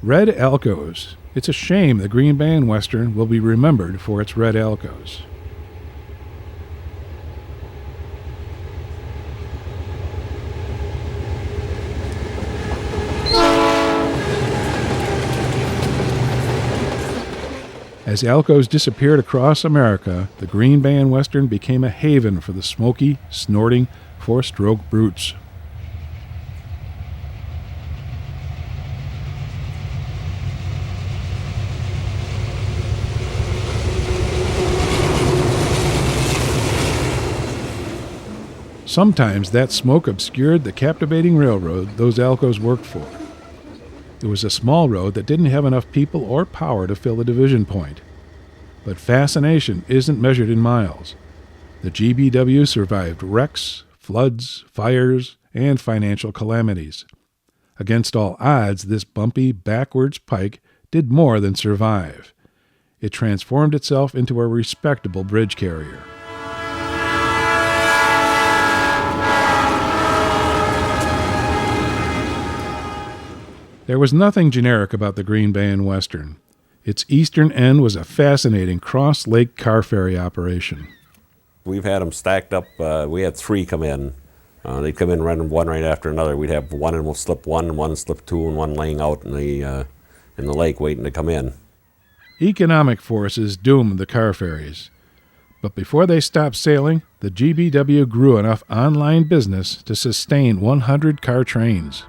Red Alcos. It's a shame the Green Bay and Western will be remembered for its Red Alcos. As Alcos disappeared across America, the Green Bay and Western became a haven for the smoky, snorting, four-stroke brutes. Sometimes that smoke obscured the captivating railroad those Alcos worked for. It was a small road that didn't have enough people or power to fill a division point. But fascination isn't measured in miles. The GBW survived wrecks, floods, fires, and financial calamities. Against all odds, this bumpy, backwards pike did more than survive. It transformed itself into a respectable bridge carrier. There was nothing generic about the Green Bay and Western. Its eastern end was a fascinating cross-lake car ferry operation. We've had them stacked up. We had 3 come in. They'd come in running one right after another. We'd have one and we'll slip one slip 2, and one laying out in the lake waiting to come in. Economic forces doomed the car ferries. But before they stopped sailing, the GBW grew enough online business to sustain 100 car trains.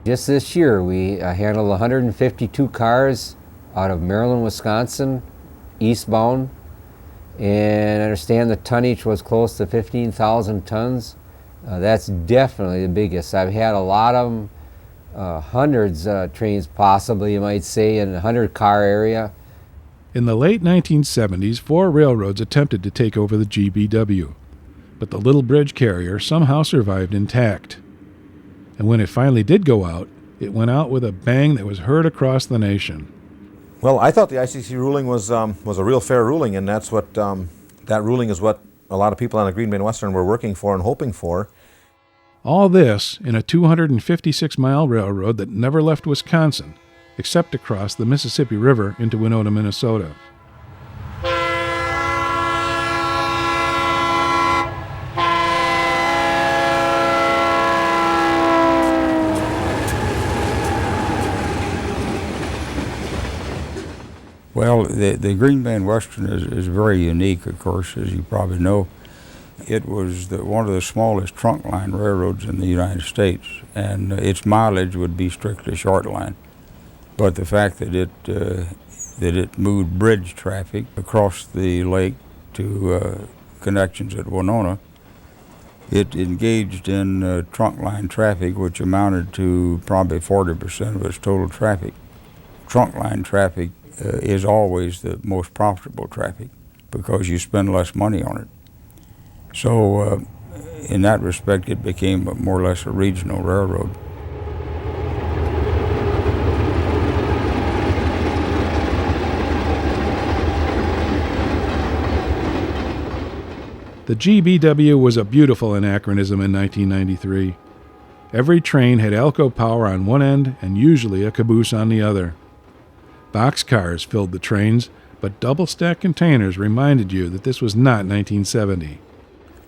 Just this year, we handled 152 cars out of Maryland, Wisconsin, eastbound, and I understand the tonnage was close to 15,000 tons. That's definitely the biggest. I've had a lot of them, hundreds of trains possibly, you might say, in the 100-car area. In the late 1970s, 4 railroads attempted to take over the GBW, but the little bridge carrier somehow survived intact. And when it finally did go out, it went out with a bang that was heard across the nation. Well, I thought the ICC ruling was a real fair ruling, and that's what that ruling is what a lot of people on the Green Bay and Western were working for and hoping for. All this in a 256-mile railroad that never left Wisconsin, except to cross the Mississippi River into Winona, Minnesota. Well, the Green Bay and Western is very unique, of course, as you probably know. It was one of the smallest trunk line railroads in the United States, and its mileage would be strictly short line. But the fact that it moved bridge traffic across the lake to connections at Winona, it engaged in trunk line traffic, which amounted to probably 40% of its total traffic. Trunk line traffic is always the most profitable traffic because you spend less money on it. So in that respect, it became more or less a regional railroad. The GBW was a beautiful anachronism in 1993. Every train had Alco power on one end and usually a caboose on the other. Boxcars filled the trains, but double-stack containers reminded you that this was not 1970.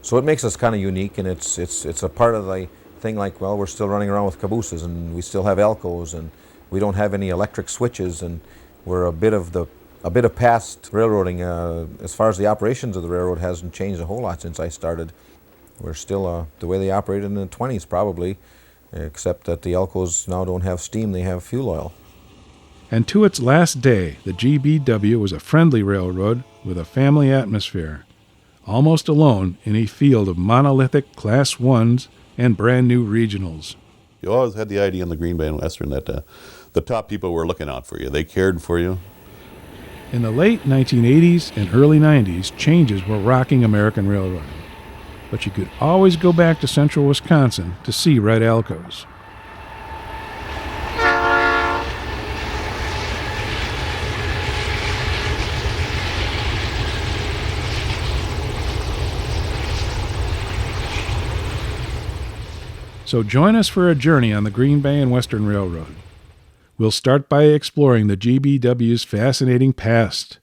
So it makes us kind of unique, and it's a part of the thing like, well, we're still running around with cabooses, and we still have Alcos, and we don't have any electric switches, and we're a bit of past railroading. As far as the operations of the railroad hasn't changed a whole lot since I started. We're still the way they operated in the 20s probably, except that the Alcos now don't have steam, they have fuel oil. And to its last day, the GBW was a friendly railroad with a family atmosphere, almost alone in a field of monolithic Class 1s and brand new regionals. You always had the idea in the Green Bay and Western that the top people were looking out for you. They cared for you. In the late 1980s and early 90s, changes were rocking American railroading. But you could always go back to central Wisconsin to see Red Alcos. So join us for a journey on the Green Bay and Western Railroad. We'll start by exploring the GBW's fascinating past,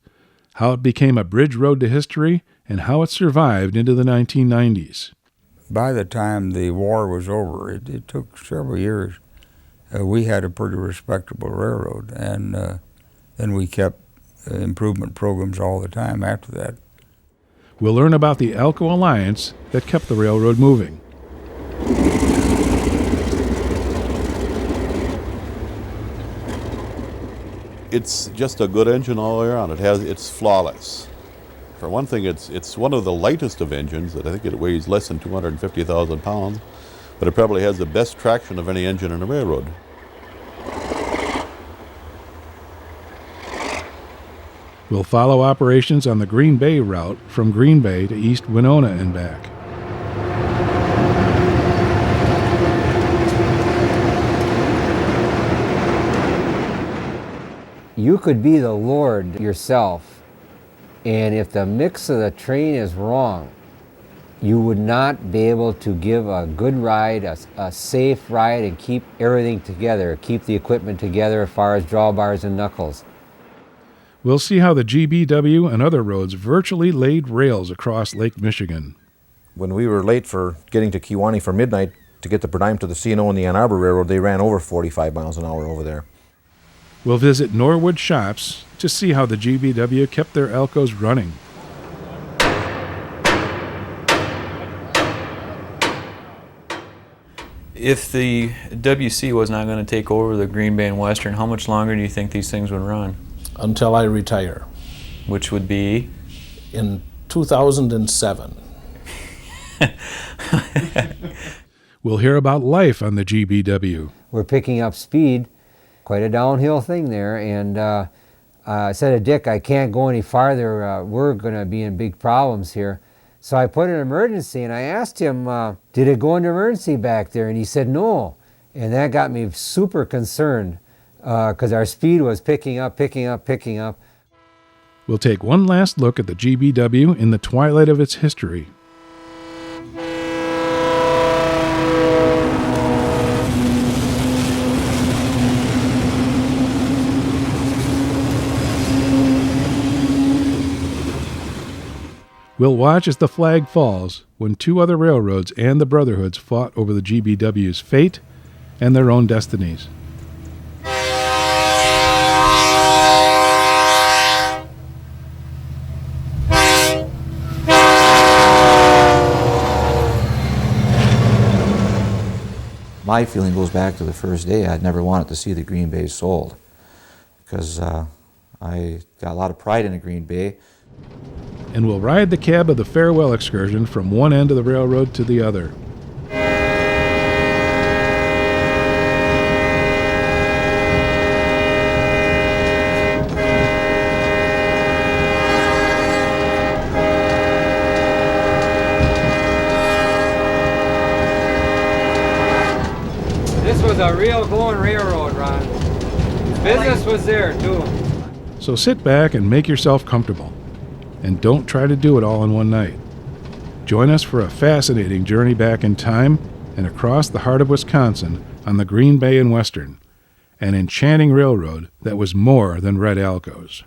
how it became a bridge road to history, and how it survived into the 1990s. By the time the war was over, it took several years. We had a pretty respectable railroad, and then we kept improvement programs all the time after that. We'll learn about the Alco alliance that kept the railroad moving. It's just a good engine all the way around. It's flawless. For one thing, it's one of the lightest of engines. That I think it weighs less than 250,000 pounds, but it probably has the best traction of any engine in a railroad. We'll follow operations on the Green Bay route from Green Bay to East Winona and back. You could be the Lord yourself, and if the mix of the train is wrong, you would not be able to give a good ride, a safe ride, and keep everything together, keep the equipment together as far as drawbars and knuckles. We'll see how the GBW and other roads virtually laid rails across Lake Michigan. When we were late for getting to Kewanee for midnight to get the per diem to the C&O and the Ann Arbor Railroad, they ran over 45 miles an hour over there. We'll visit Norwood shops to see how the GBW kept their Alcos running. If the WC was not going to take over the Green Bay and Western, how much longer do you think these things would run? Until I retire Which would be? in 2007. We'll hear about life on the GBW. We're picking up speed, quite a downhill thing there, and I said to Dick, I can't go any farther, we're going to be in big problems here. So I put an emergency, and I asked him, did it go into emergency back there? And he said no, and that got me super concerned because our speed was picking up. We'll take one last look at the GBW in the twilight of its history. We'll watch as the flag falls when two other railroads and the Brotherhoods fought over the GBW's fate and their own destinies. My feeling goes back to the first day. I'd never wanted to see the Green Bay sold because I got a lot of pride in the Green Bay. And we'll ride the cab of the farewell excursion from one end of the railroad to the other. This was a real going railroad, Ron. Business was there, too. So sit back and make yourself comfortable. And don't try to do it all in one night. Join us for a fascinating journey back in time and across the heart of Wisconsin on the Green Bay and Western, an enchanting railroad that was more than Red Alcos.